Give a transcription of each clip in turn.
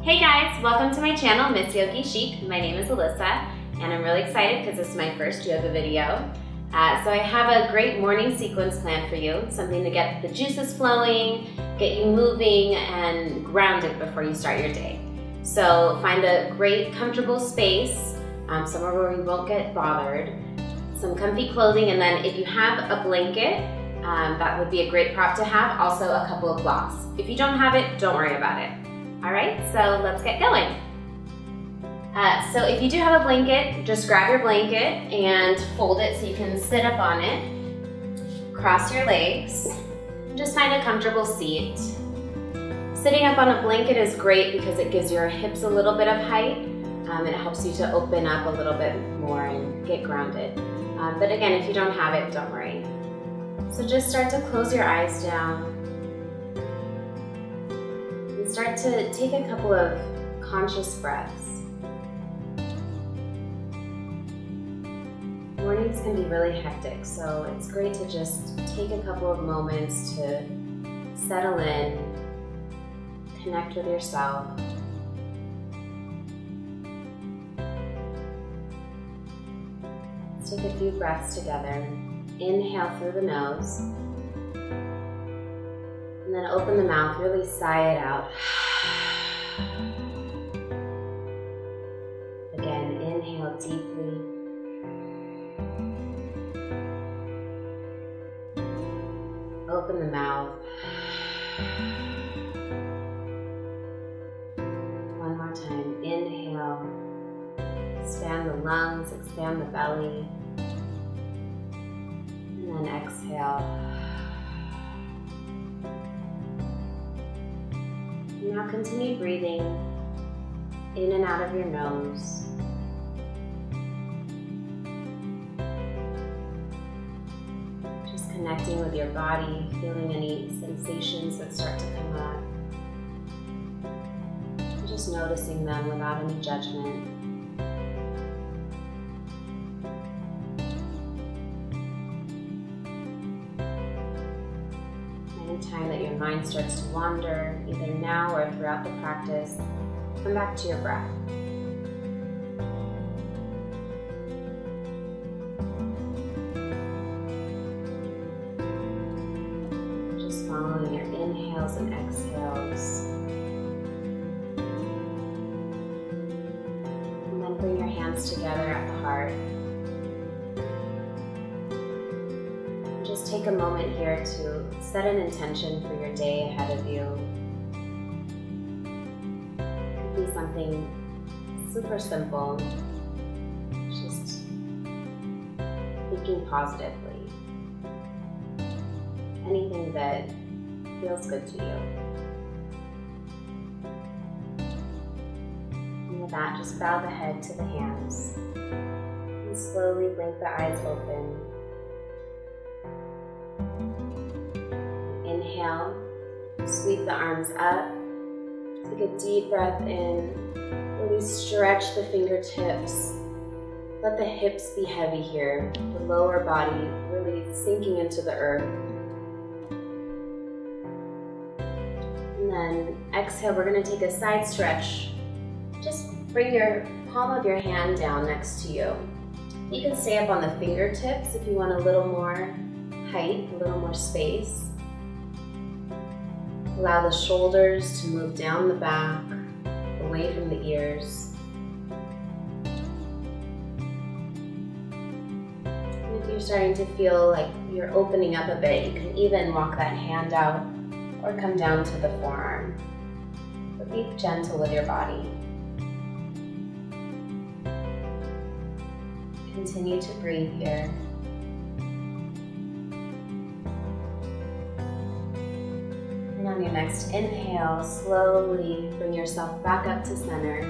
Hey guys, welcome to my channel, Miss Yogi Chic. My name is Alyssa, and I'm really excited because this is my first yoga video. So I have a great morning sequence planned for you, something to get the juices flowing, get you moving and grounded before you start your day. So find a great comfortable space, somewhere where you won't get bothered, some comfy clothing, and then if you have a blanket, that would be a great prop to have, also a couple of blocks. If you don't have it, don't worry about it. All right, so let's get going. So if you do have a blanket, just grab your blanket and fold it so you can sit up on it. Cross your legs, and just find a comfortable seat. Sitting up on a blanket is great because it gives your hips a little bit of height. It helps you to open up a little bit more and get grounded. But again, if you don't have it, don't worry. So just start to close your eyes down. Start to take a couple of conscious breaths. Mornings can be really hectic, so it's great to just take a couple of moments to settle in, connect with yourself. Let's take a few breaths together. Inhale through the nose. And then open the mouth, really sigh it out. Again, inhale deeply. Open the mouth. One more time, inhale. Expand the lungs, expand the belly. And then exhale. Now continue breathing in and out of your nose. Just connecting with your body, feeling any sensations that start to come up. Just noticing them without any judgment. Time that your mind starts to wander, either now or throughout the practice, come back to your breath. Just following your inhales and exhales. And then bring your hands together at the heart. Just take a moment here to set an intention for your day ahead of you. It could be something super simple, just thinking positively. Anything that feels good to you. And with that, just bow the head to the hands and slowly blink the eyes open. Inhale, sweep the arms up, take a deep breath in, really stretch the fingertips, let the hips be heavy here, the lower body really sinking into the earth. And then exhale, we're going to take a side stretch. Just bring your palm of your hand down next to you. You can stay up on the fingertips if you want a little more height, a little more space. Allow the shoulders to move down the back, away from the ears. And if you're starting to feel like you're opening up a bit, you can even walk that hand out or come down to the forearm. But be gentle with your body. Continue to breathe here. And on your next inhale, slowly bring yourself back up to center.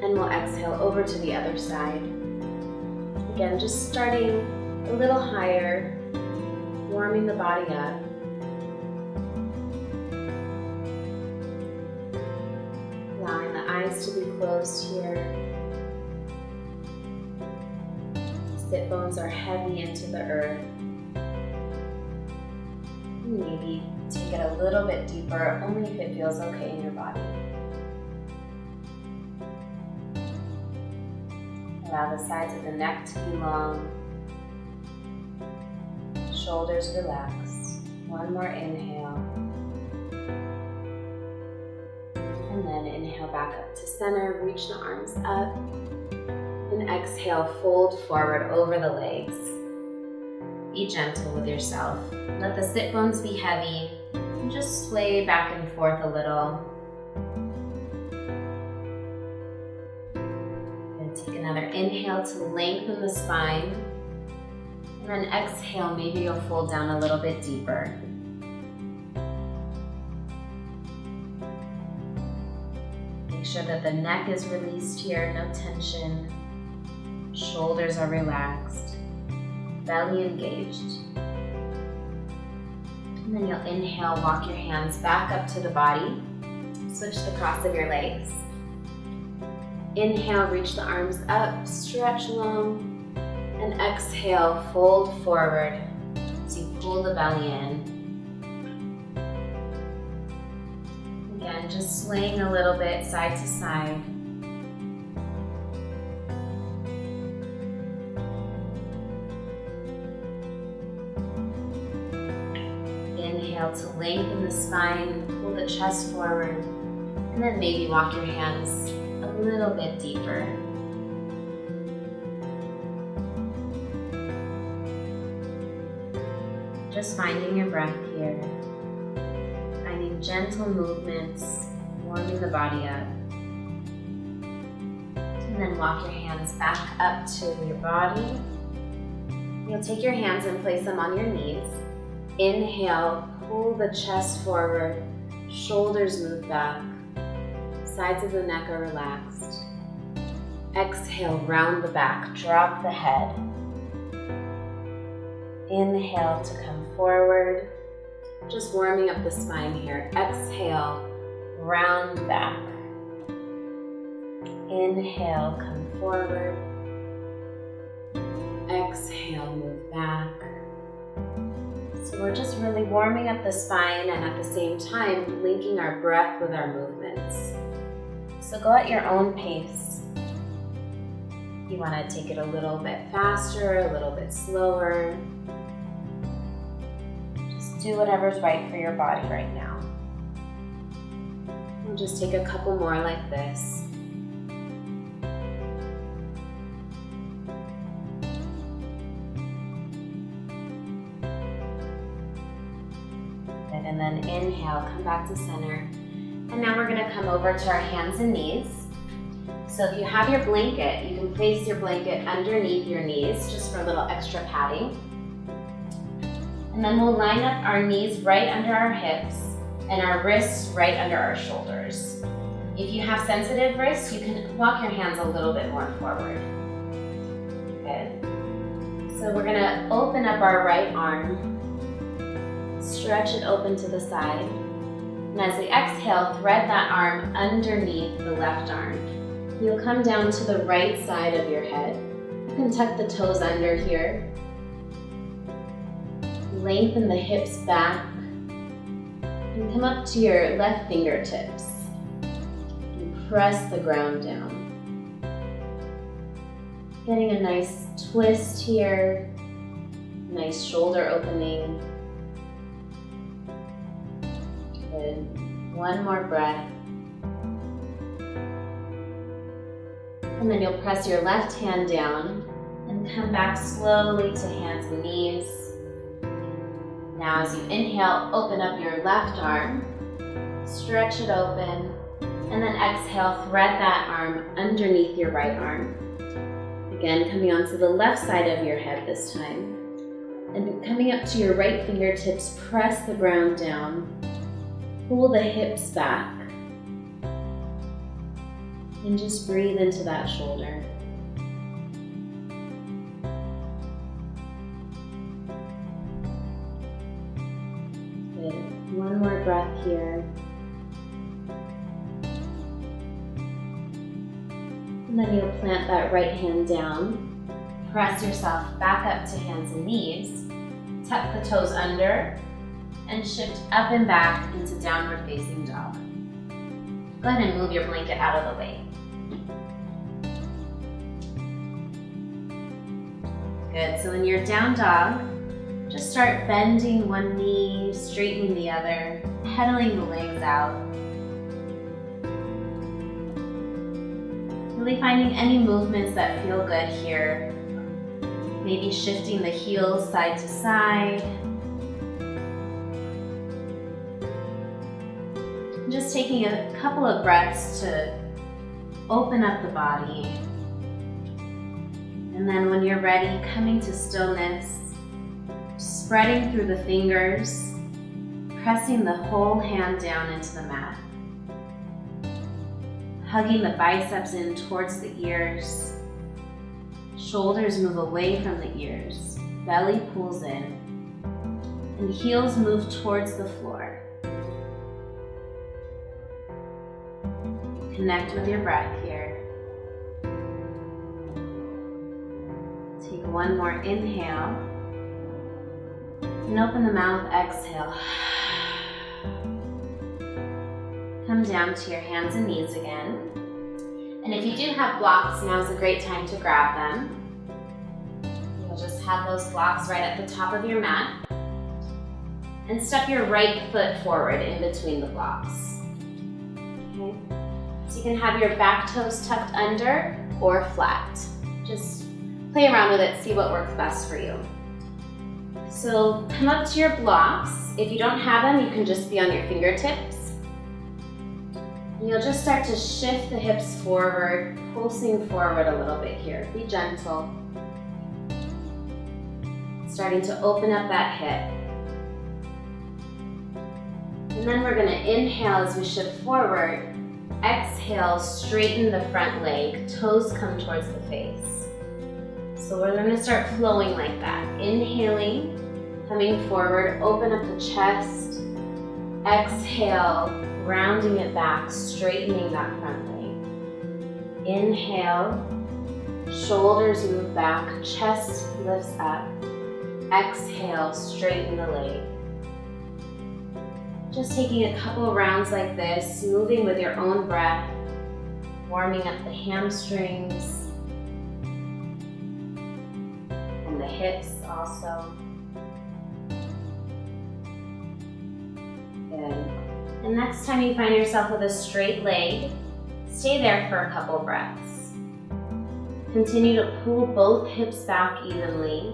And we'll exhale over to the other side. Again, just starting a little higher, warming the body up. Allowing the eyes to be closed here. Sit bones are heavy into the earth. Maybe Take it a little bit deeper, only if it feels okay in your body. Allow the sides of the neck to be long. Shoulders relaxed. One more inhale. And then inhale back up to center. Reach the arms up. And exhale, fold forward over the legs. Be gentle with yourself. Let the sit bones be heavy. And just sway back and forth a little. And take another inhale to lengthen the spine. And then exhale, maybe you'll fold down a little bit deeper. Make sure that the neck is released here, no tension. Shoulders are relaxed. Belly engaged. And then you'll inhale, walk your hands back up to the body. Switch the cross of your legs. Inhale, reach the arms up, stretch long. And exhale, fold forward as you pull the belly in. Again, just swaying a little bit side to side. Inhale to lengthen the spine, pull the chest forward, and then maybe walk your hands a little bit deeper. Just finding your breath here. Finding gentle movements, warming the body up. And then walk your hands back up to your body. You'll take your hands and place them on your knees. Inhale, pull the chest forward, shoulders move back, sides of the neck are relaxed. Exhale, round the back, drop the head. Inhale to come forward, just warming up the spine here. Exhale, round back. Inhale, come forward. Exhale, move back. So we're just really warming up the spine and at the same time linking our breath with our movements. So go at your own pace. You want to take it a little bit faster, a little bit slower. Just do whatever's right for your body right now. We'll just take a couple more like this. And then inhale, come back to center. And now we're going to come over to our hands and knees. So if you have your blanket, you can place your blanket underneath your knees just for a little extra padding. And then we'll line up our knees right under our hips and our wrists right under our shoulders. If you have sensitive wrists, you can walk your hands a little bit more forward. Good. So we're going to open up our right arm. Stretch it open to the side. And as we exhale, thread that arm underneath the left arm. You'll come down to the right side of your head. You can tuck the toes under here. Lengthen the hips back. And come up to your left fingertips. And press the ground down. Getting a nice twist here. Nice shoulder opening. Good. One more breath. And then you'll press your left hand down and come back slowly to hands and knees. Now as you inhale, open up your left arm, stretch it open, and then exhale, thread that arm underneath your right arm. Again, coming onto the left side of your head this time. And coming up to your right fingertips, press the ground down. Pull the hips back and just breathe into that shoulder. Good. One more breath here. And then you'll plant that right hand down. Press yourself back up to hands and knees. Tuck the toes under. and shift up and back into downward facing dog. Go ahead and move your blanket out of the way. Good, so in your down dog, just start bending one knee, straightening the other, pedaling the legs out. Really finding any movements that feel good here. Maybe shifting the heels side to side. Just taking a couple of breaths to open up the body. And then when you're ready, coming to stillness, spreading through the fingers, pressing the whole hand down into the mat. Hugging the biceps in towards the ears. Shoulders move away from the ears. Belly pulls in. And heels move towards the floor. Connect with your breath here. Take one more inhale. And open the mouth, exhale. Come down to your hands and knees again. And if you do have blocks, now's a great time to grab them. You'll just have those blocks right at the top of your mat. And step your right foot forward in between the blocks. Okay? So you can have your back toes tucked under or flat. Just play around with it, see what works best for you. So come up to your blocks. If you don't have them, you can just be on your fingertips. And you'll just start to shift the hips forward, pulsing forward a little bit here. Be gentle. Starting to open up that hip. And then we're going to inhale as we shift forward. Exhale, straighten the front leg. Toes come towards the face. So we're going to start flowing like that. Inhaling, coming forward, open up the chest. Exhale, rounding it back, straightening that front leg. Inhale, shoulders move back, chest lifts up. Exhale, straighten the leg. Just taking a couple rounds like this, moving with your own breath, warming up the hamstrings and the hips also. Good. And next time you find yourself with a straight leg, stay there for a couple breaths. Continue to pull both hips back evenly,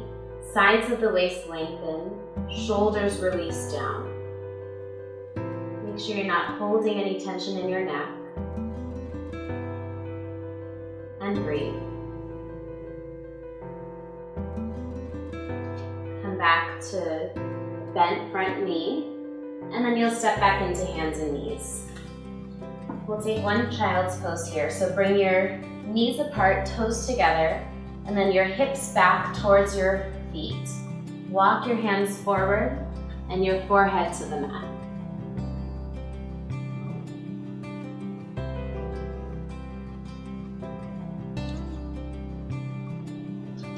sides of the waist lengthen, shoulders release down. Make sure you're not holding any tension in your neck. And breathe. Come back to bent front knee, and then you'll step back into hands and knees. We'll take one child's pose here. So bring your knees apart, toes together, and then your hips back towards your feet. Walk your hands forward and your forehead to the mat.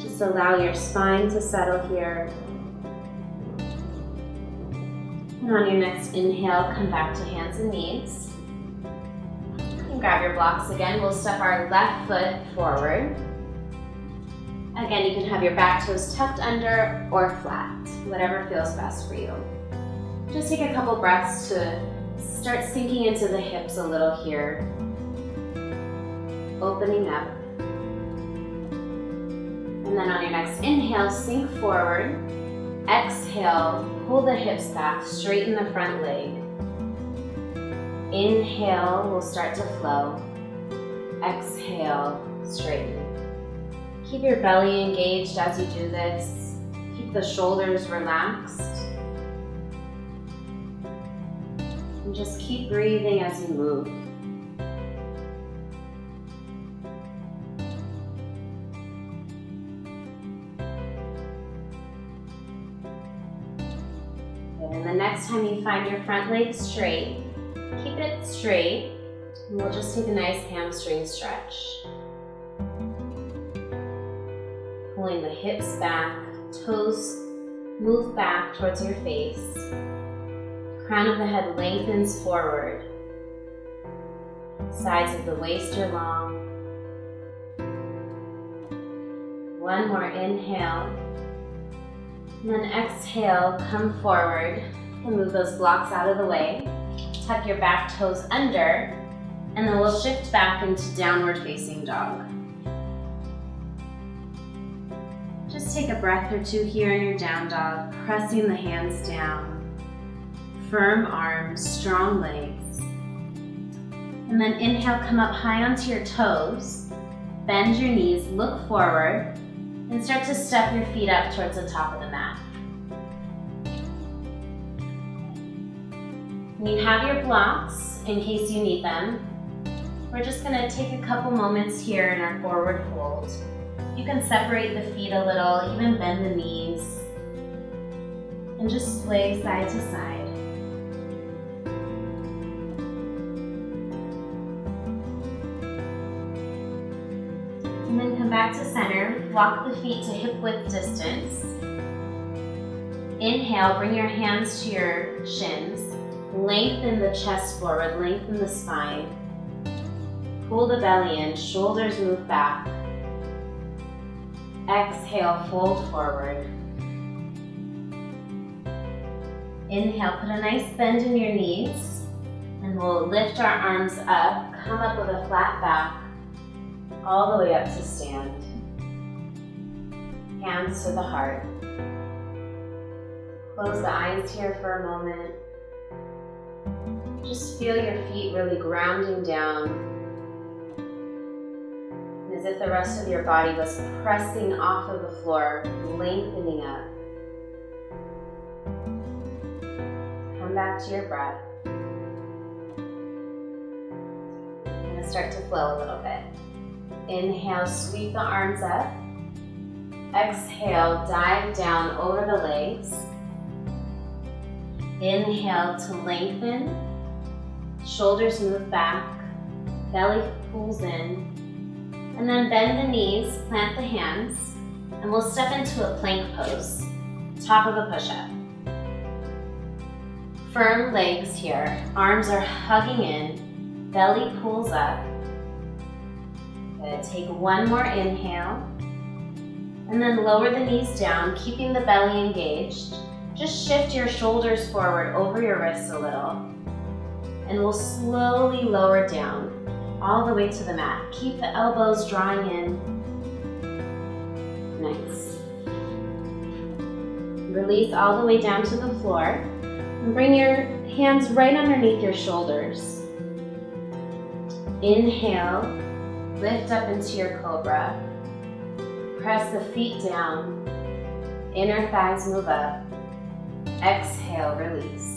Just allow your spine to settle here. And on your next inhale, come back to hands and knees. And grab your blocks again. We'll step our left foot forward. Again, you can have your back toes tucked under or flat, whatever feels best for you. Just take a couple breaths to start sinking into the hips a little here. Opening up. And then on your next inhale, sink forward. Exhale, pull the hips back, straighten the front leg. Inhale, we'll start to flow. Exhale, straighten. Keep your belly engaged as you do this. Keep the shoulders relaxed. And just keep breathing as you move. And the next time you find your front leg straight, keep it straight. And we'll just take a nice hamstring stretch. Pulling the hips back, toes move back towards your face. Crown of the head lengthens forward. Sides of the waist are long. One more inhale. And then exhale, come forward. And move those blocks out of the way. Tuck your back toes under. And then we'll shift back into downward facing dog. Just take a breath or two here in your down dog, pressing the hands down. Firm arms, strong legs. And then inhale, come up high onto your toes. Bend your knees, look forward, and start to step your feet up towards the top of the mat. And you have your blocks in case you need them. We're just going to take a couple moments here in our forward fold. You can separate the feet a little, even bend the knees, and just sway side to side. And then come back to center, walk the feet to hip width distance. Inhale, bring your hands to your shins. Lengthen the chest forward, lengthen the spine. Pull the belly in, shoulders move back. Exhale, fold forward. Inhale, put a nice bend in your knees, and we'll lift our arms up, come up with a flat back, all the way up to stand. Hands to the heart. Close the eyes here for a moment. Just feel your feet really grounding down, as if the rest of your body was pressing off of the floor, lengthening up. Come back to your breath. I'm going to start to flow a little bit. Inhale, sweep the arms up. Exhale, dive down over the legs. Inhale to lengthen. Shoulders move back. Belly pulls in. And then bend the knees, plant the hands, and we'll step into a plank pose, top of a push-up. Firm legs here, arms are hugging in, belly pulls up. Good. Take one more inhale, and then lower the knees down, keeping the belly engaged. Just shift your shoulders forward over your wrists a little, and we'll slowly lower down all the way to the mat. Keep the elbows drawing in. Nice. Release all the way down to the floor. And bring your hands right underneath your shoulders. Inhale, lift up into your cobra. Press the feet down. Inner thighs move up. Exhale, release.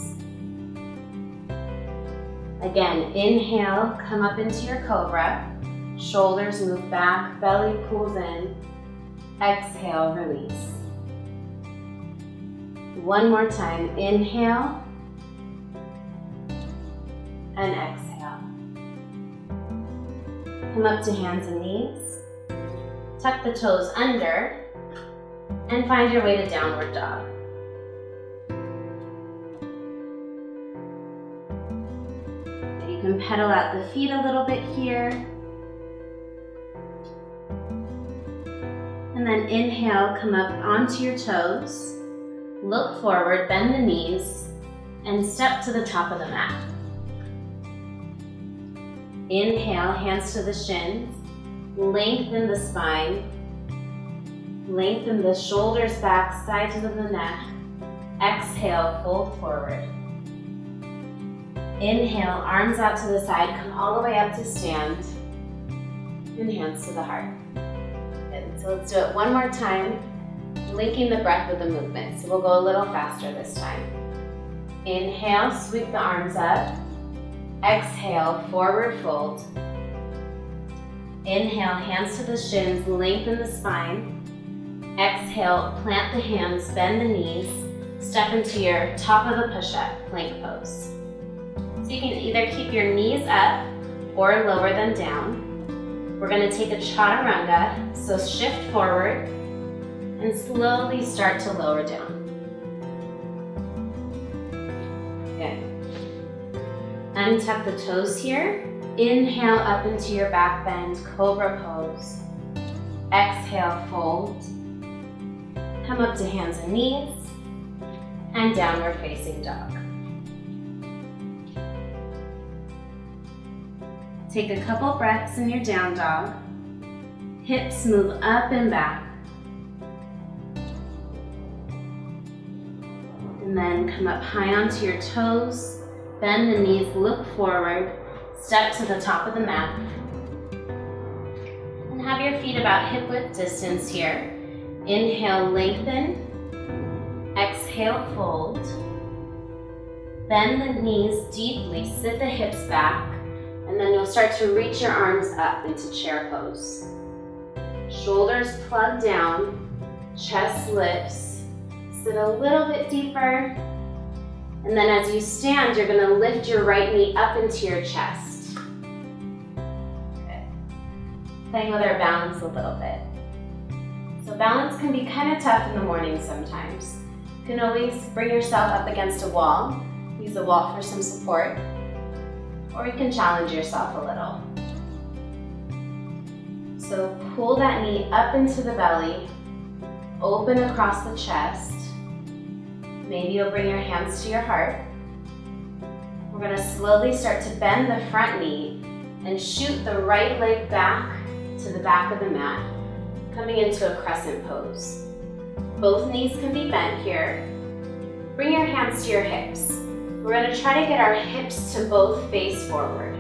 Again, inhale, come up into your cobra. Shoulders move back, belly pulls in. Exhale, release. One more time, inhale and exhale. Come up to hands and knees. Tuck the toes under and find your way to downward dog. You can pedal out the feet a little bit here. And then inhale, come up onto your toes. Look forward, bend the knees, and step to the top of the mat. Inhale, hands to the shins. Lengthen the spine. Lengthen the shoulders back, sides of the neck. Exhale, fold forward. Inhale, arms out to the side, come all the way up to stand. And hands to the heart. Good. So let's do it one more time, linking the breath with the movement. So we'll go a little faster this time. Inhale, sweep the arms up. Exhale, forward fold. Inhale, hands to the shins, lengthen the spine. Exhale, plant the hands, bend the knees, step into your top of the push-up, plank pose. So you can either keep your knees up or lower them down. We're going to take a chaturanga, so shift forward and slowly start to lower down. Good. Untuck the toes here. Inhale up into your back bend, cobra pose. Exhale, fold. Come up to hands and knees, and downward facing dog. Take a couple breaths in your down dog. Hips move up and back. And then come up high onto your toes. Bend the knees, look forward. Step to the top of the mat. And have your feet about hip width distance here. Inhale, lengthen. Exhale, fold. Bend the knees deeply, sit the hips back. And then you'll start to reach your arms up into chair pose. Shoulders plug down, chest lifts. Sit a little bit deeper. And then as you stand, you're gonna lift your right knee up into your chest. Good. Playing with our balance a little bit. So balance can be kind of tough in the morning sometimes. You can always bring yourself up against a wall. Use the wall for some support. Or you can challenge yourself a little. So pull that knee up into the belly, open across the chest. Maybe you'll bring your hands to your heart. We're gonna slowly start to bend the front knee and shoot the right leg back to the back of the mat, coming into a crescent pose. Both knees can be bent here. Bring your hands to your hips. We're going to try to get our hips to both face forward.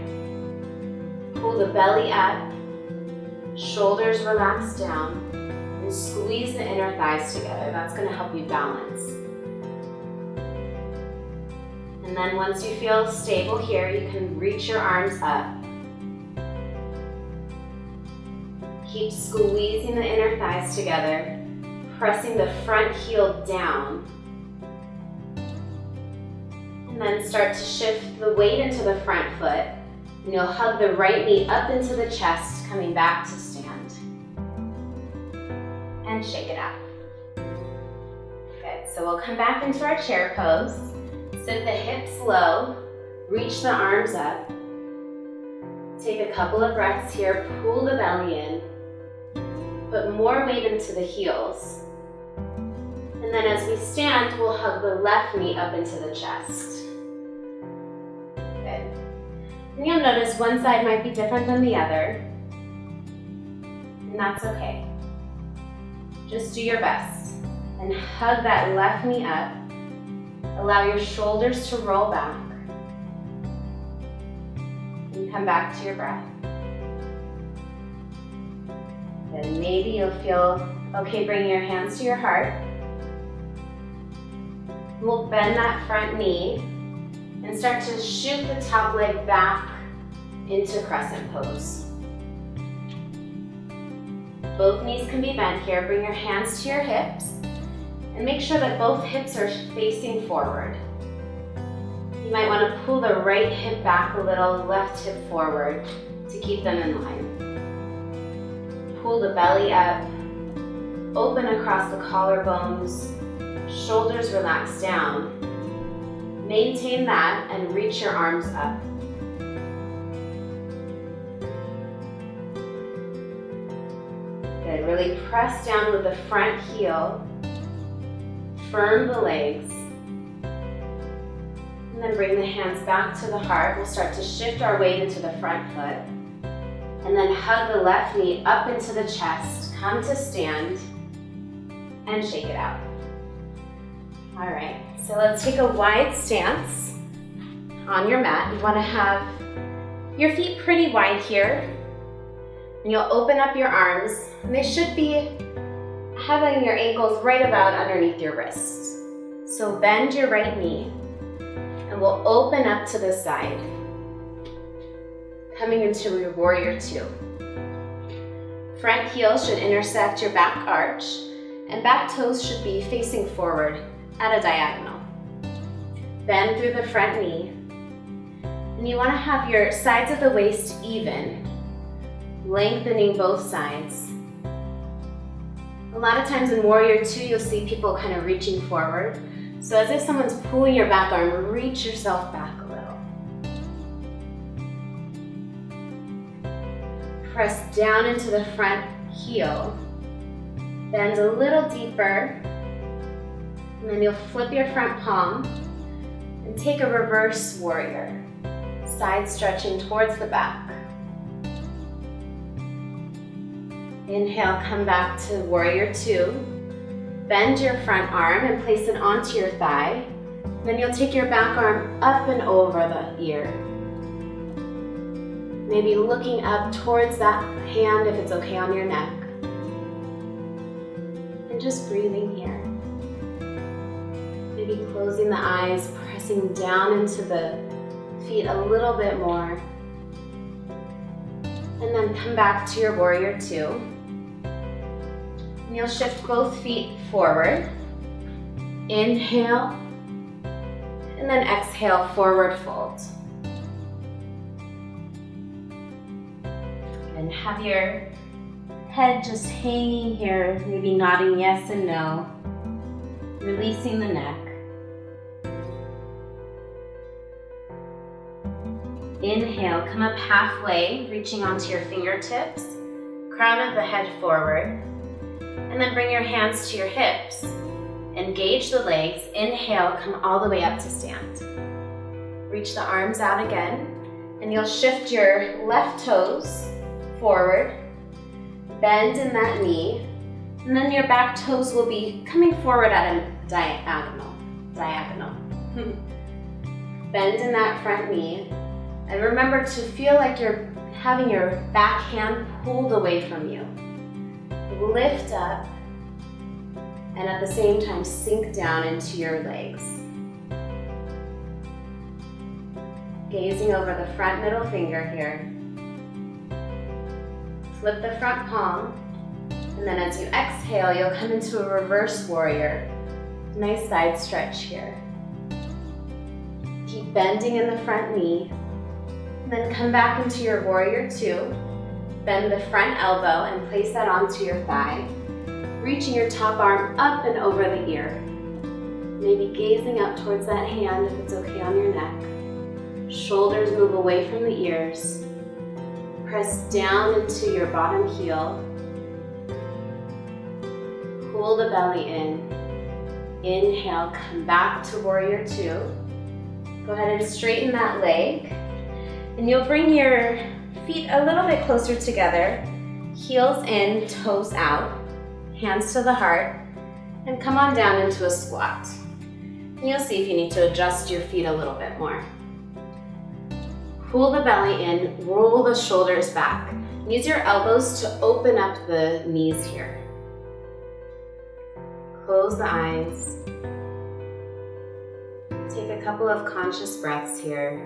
Pull the belly up, shoulders relax down, and squeeze the inner thighs together. That's going to help you balance. And then once you feel stable here, you can reach your arms up. Keep squeezing the inner thighs together, pressing the front heel down. And then start to shift the weight into the front foot. And you'll hug the right knee up into the chest, coming back to stand. And shake it out. Good, so we'll come back into our chair pose. Sit the hips low, reach the arms up. Take a couple of breaths here, pull the belly in. Put more weight into the heels. And then as we stand, we'll hug the left knee up into the chest. Good. And you'll notice one side might be different than the other. And that's okay. Just do your best. And hug that left knee up. Allow your shoulders to roll back. And come back to your breath. Then maybe you'll feel okay bringing your hands to your heart. We'll bend that front knee and start to shoot the top leg back into crescent pose. Both knees can be bent here. Bring your hands to your hips and make sure that both hips are facing forward. You might want to pull the right hip back a little, left hip forward to keep them in line. Pull the belly up, open across the collarbones, shoulders relax down. Maintain that and reach your arms up. Good, really press down with the front heel. Firm the legs. And then bring the hands back to the heart. We'll start to shift our weight into the front foot. And then hug the left knee up into the chest. Come to stand and shake it out. All right, so let's take a wide stance on your mat. You want to have your feet pretty wide here. And you'll open up your arms. And they should be having your ankles right about underneath your wrists. So bend your right knee and we'll open up to the side. Coming into your warrior two. Front heel should intersect your back arch and back toes should be facing forward at a diagonal. Bend through the front knee. And you want to have your sides of the waist even, lengthening both sides. A lot of times in warrior two, you'll see people kind of reaching forward. So as if someone's pulling your back arm, reach yourself back a little. press down into the front heel. Bend a little deeper, and then you'll flip your front palm and take a reverse warrior, side stretching towards the back. Inhale, come back to warrior two. Bend your front arm and place it onto your thigh. Then you'll take your back arm up and over the ear. Maybe looking up towards that hand if it's okay on your neck. And just breathing here. Maybe closing the eyes, pressing down into the feet a little bit more. And then come back to your warrior two. And you'll shift both feet forward. Inhale. And then exhale, forward fold. And have your head just hanging here, maybe nodding yes and no. Releasing the neck. Inhale, come up halfway, reaching onto your fingertips, crown of the head forward, and then bring your hands to your hips. Engage the legs. Inhale, come all the way up to stand. Reach the arms out again, and you'll shift your left toes forward, bend in that knee, and then your back toes will be coming forward at a diagonal. Bend in that front knee, and remember to feel like you're having your back hand pulled away from you. Lift up, and at the same time sink down into your legs. Gazing over the front middle finger here. Flip the front palm, and then as you exhale, you'll come into a reverse warrior. Nice side stretch here. Keep bending in the front knee, and then come back into your warrior two. Bend the front elbow and place that onto your thigh, reaching your top arm up and over the ear. Maybe gazing up towards that hand if it's okay on your neck. Shoulders move away from the ears. Press down into your bottom heel. Pull the belly in. Inhale, come back to warrior two. Go ahead and straighten that leg. And you'll bring your feet a little bit closer together. Heels in, toes out. Hands to the heart. And come on down into a squat. And you'll see if you need to adjust your feet a little bit more. Pull the belly in, roll the shoulders back. Use your elbows to open up the knees here. Close the eyes. Take a couple of conscious breaths here.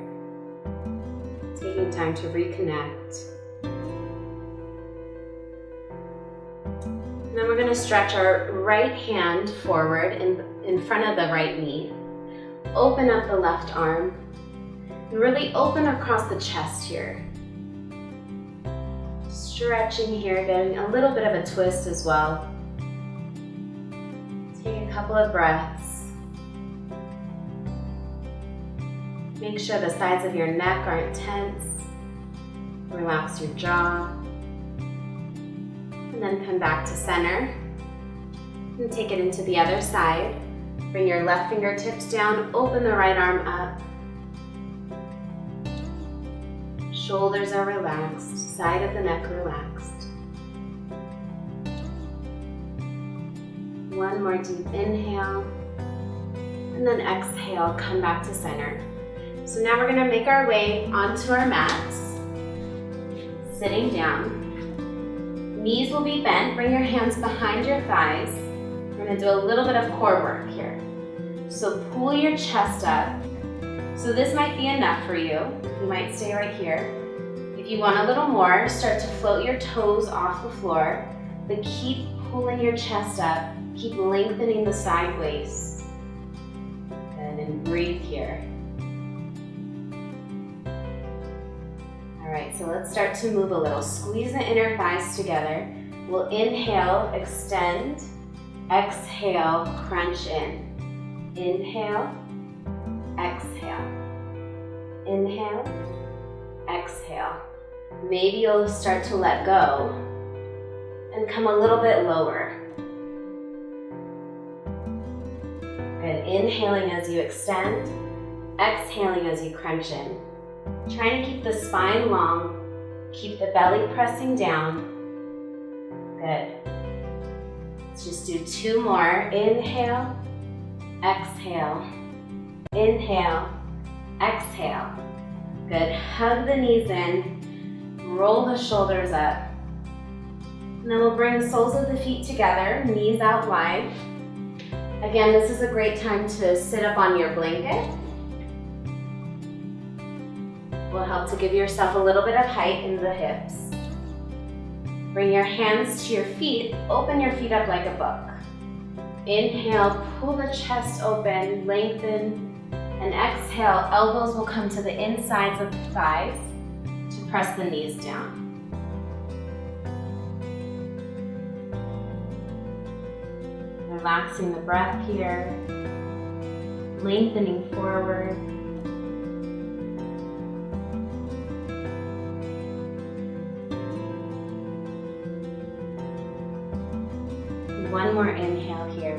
Taking time to reconnect. And then we're going to stretch our right hand forward in front of the right knee. Open up the left arm. And really open across the chest here. Stretching here, getting a little bit of a twist as well. Take a couple of breaths. Make sure the sides of your neck aren't tense. Relax your jaw. And then come back to center. And take it into the other side. Bring your left fingertips down, open the right arm up. Shoulders are relaxed, side of the neck relaxed. One more deep inhale, and then exhale, come back to center. So now we're gonna make our way onto our mats, sitting down. Knees will be bent, bring your hands behind your thighs. We're gonna do a little bit of core work here. So pull your chest up. So this might be enough for you. You might stay right here. If you want a little more, start to float your toes off the floor, but keep pulling your chest up. Keep lengthening the side waist. And then breathe here. All right, so let's start to move a little. Squeeze the inner thighs together. We'll inhale, extend. Exhale, crunch in. Inhale, exhale. Inhale, exhale. Maybe you'll start to let go and come a little bit lower. Good. Inhaling as you extend, exhaling as you crunch in. Trying to keep the spine long, keep the belly pressing down. Good. Let's just do 2 more. Inhale, exhale. Inhale, exhale. Good. Hug the knees in, roll the shoulders up. And then we'll bring the soles of the feet together, knees out wide. Again, this is a great time to sit up on your blanket. Will help to give yourself a little bit of height in the hips. Bring your hands to your feet, open your feet up like a book. Inhale, pull the chest open, lengthen, and exhale, elbows will come to the insides of the thighs to press the knees down. Relaxing the breath here, lengthening forward. One more inhale here.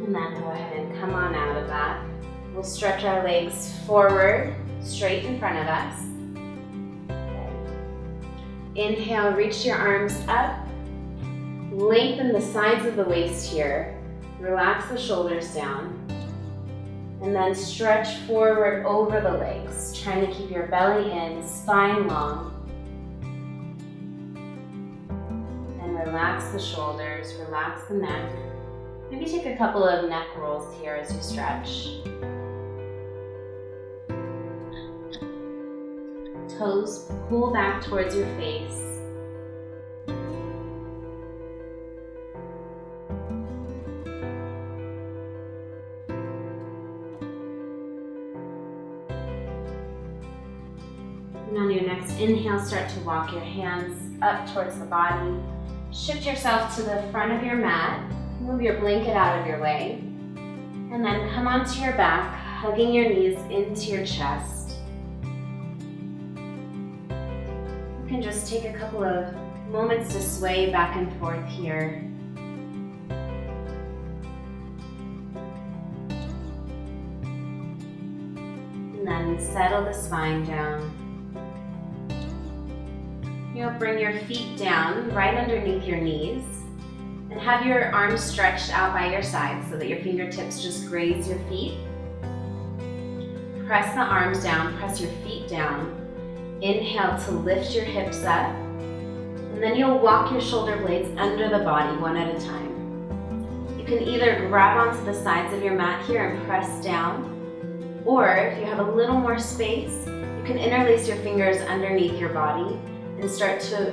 And then go ahead and come on out of that. We'll stretch our legs forward, straight in front of us. Inhale, reach your arms up. Lengthen the sides of the waist here. Relax the shoulders down. And then stretch forward over the legs, trying to keep your belly in, spine long. And relax the shoulders, relax the neck. Maybe take a couple of neck rolls here as you stretch. Toes pull back towards your face. And on your next inhale, start to walk your hands up towards the body. Shift yourself to the front of your mat. Move your blanket out of your way. And then come onto your back, hugging your knees into your chest. You can just take a couple of moments to sway back and forth here. And then settle the spine down. You'll bring your feet down right underneath your knees and have your arms stretched out by your sides so that your fingertips just graze your feet. Press the arms down, press your feet down. Inhale to lift your hips up, and then you'll walk your shoulder blades under the body one at a time. You can either grab onto the sides of your mat here and press down, or if you have a little more space, you can interlace your fingers underneath your body and start to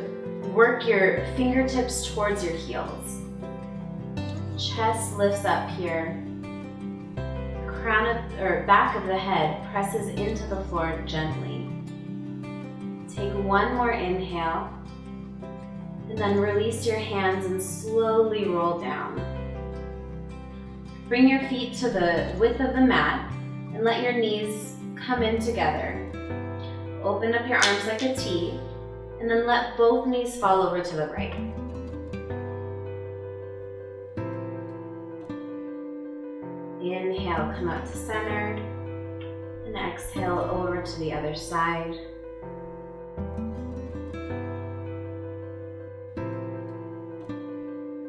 work your fingertips towards your heels. Chest lifts up here. Crown of, or back of the head presses into the floor gently. Take one more inhale, and then release your hands and slowly roll down. Bring your feet to the width of the mat and let your knees come in together. Open up your arms like a T, and then let both knees fall over to the right. Inhale, come up to center, and exhale over to the other side.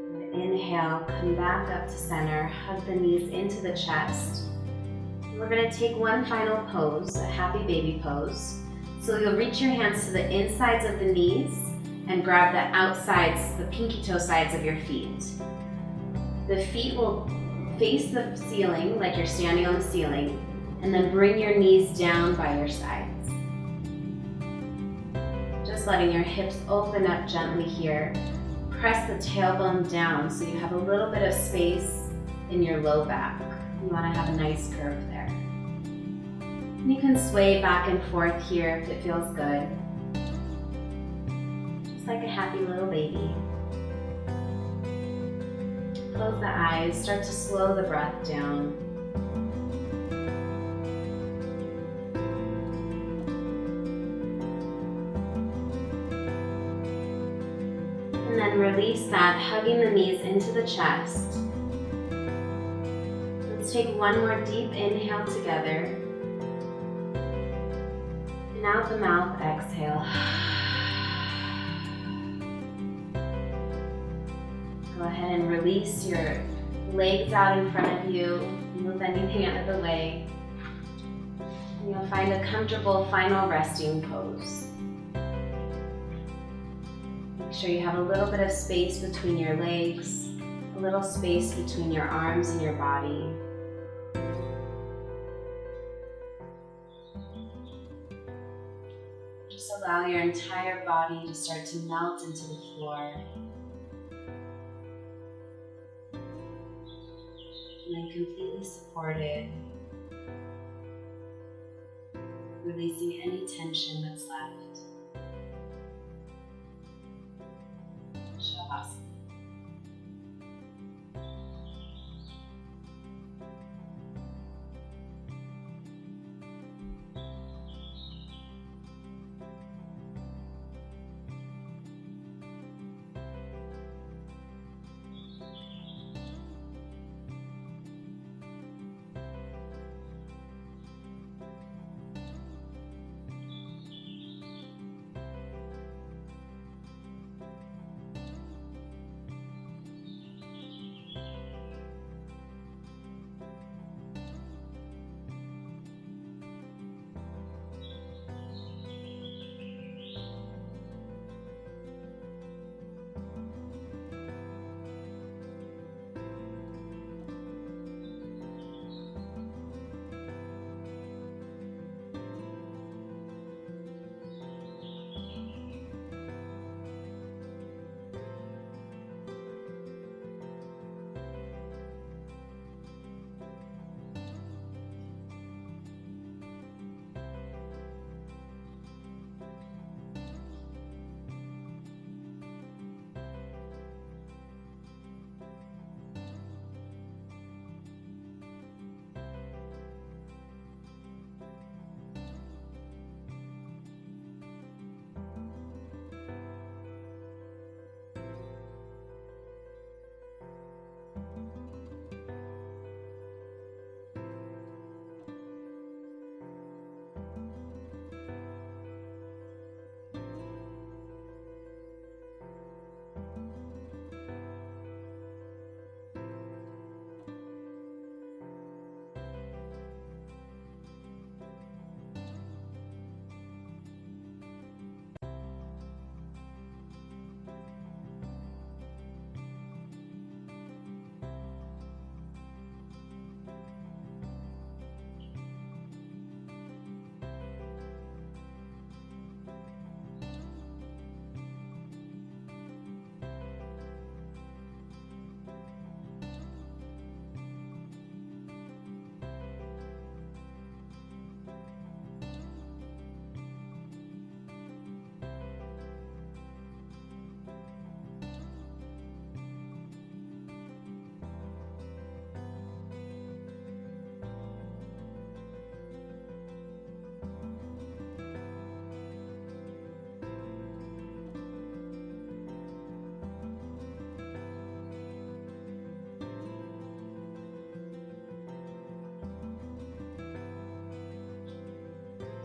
And inhale, come back up to center, hug the knees into the chest. And we're going to take one final pose, a happy baby pose. So you'll reach your hands to the insides of the knees and grab the outsides, the pinky toe sides of your feet. The feet will face the ceiling like you're standing on the ceiling, and then bring your knees down by your sides. Just letting your hips open up gently here. Press the tailbone down so you have a little bit of space in your low back. You want to have a nice curve there. And you can sway back and forth here if it feels good. Just like a happy little baby. Close the eyes, start to slow the breath down. And then release that, hugging the knees into the chest. Let's take one more deep inhale together. And out the mouth, exhale. Go ahead and release your legs out in front of you. Move anything out of the way. And you'll find a comfortable final resting pose. Make sure you have a little bit of space between your legs, a little space between your arms and your body. Just allow your entire body to start to melt into the floor. And then completely supported, releasing any tension that's left. Shavasana.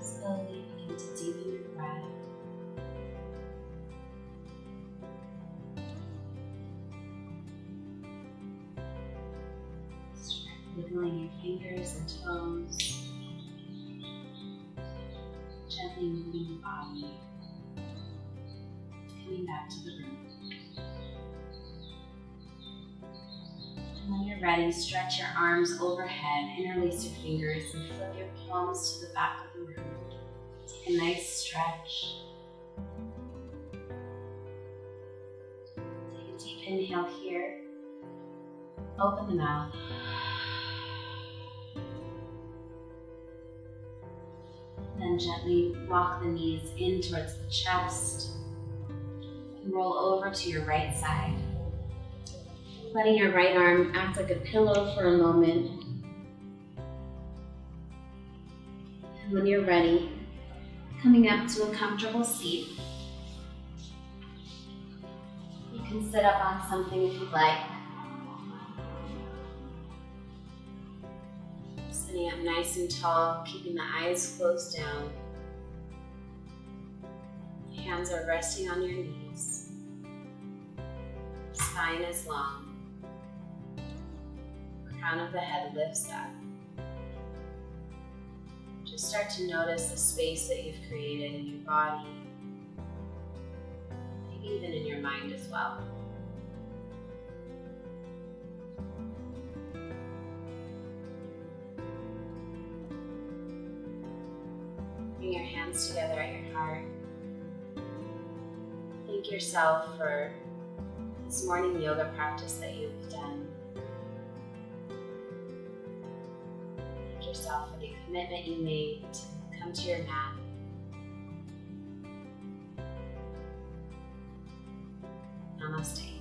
Slowly begin to deepen your breath. Start wiggling your fingers and toes. Gently moving your body. Coming back to the room. And when you're ready, stretch your arms overhead, interlace your fingers, and flip your palms to the back of the room. Take a nice stretch. Take a deep inhale here. Open the mouth. Then gently walk the knees in towards the chest. And roll over to your right side. Letting your right arm act like a pillow for a moment. And when you're ready, coming up to a comfortable seat. can sit up on something if you'd like. Sitting up nice and tall, keeping the eyes closed down. Hands are resting on your knees. Spine is long. Crown of the head lifts up. Just start to notice the space that you've created in your body, maybe even in your mind as well. Bring your hands together at your heart. Thank yourself for this morning yoga practice that you've done. Thank yourself for the commitment you made to come to your mat. Namaste.